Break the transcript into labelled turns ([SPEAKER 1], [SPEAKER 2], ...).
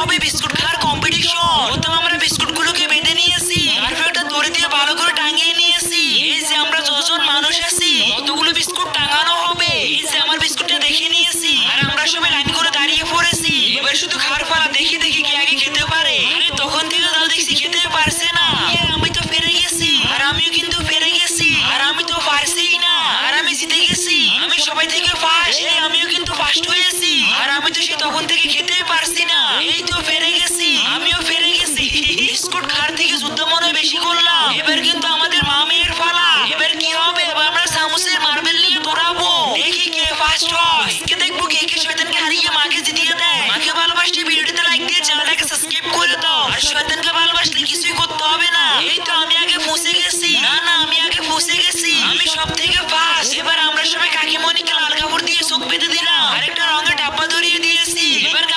[SPEAKER 1] হবে বিস্কুট খাওয়ার কম্পিটিশন। প্রথমে আমরা বিস্কুটগুলোকে বেঁধে নিয়েছি, তারপর একটা দড়ি দিয়ে ভালো করে টাঙিয়ে নিয়েছি। এই যে আমরা যতজন মানুষ আছি কতগুলো বিস্কুট টাঙানো হবে। এই যে আমার বিস্কুটটা দেখে নিয়েছি, আর আমরা সবাই লাইন করে দাঁড়িয়ে পড়েছি। এবার শুধু খাওয়ার পালা, দেখি দেখি কে আগে খেতে পারে। আরে তখন থেকে তারা দেখছি খেতে পারছে না। আমি তো পেরে গেছি, আর আমিও কিন্তু পেরে গেছি, আর আমি তো পারছিই না, আর আমি জিতে গেছি। আমি সবাই থেকে ফার্স্ট, আমিও কিন্তু ফার্স্ট হয়েছি, আর আমি তো সে তখন থেকে খেতেই পারছি না।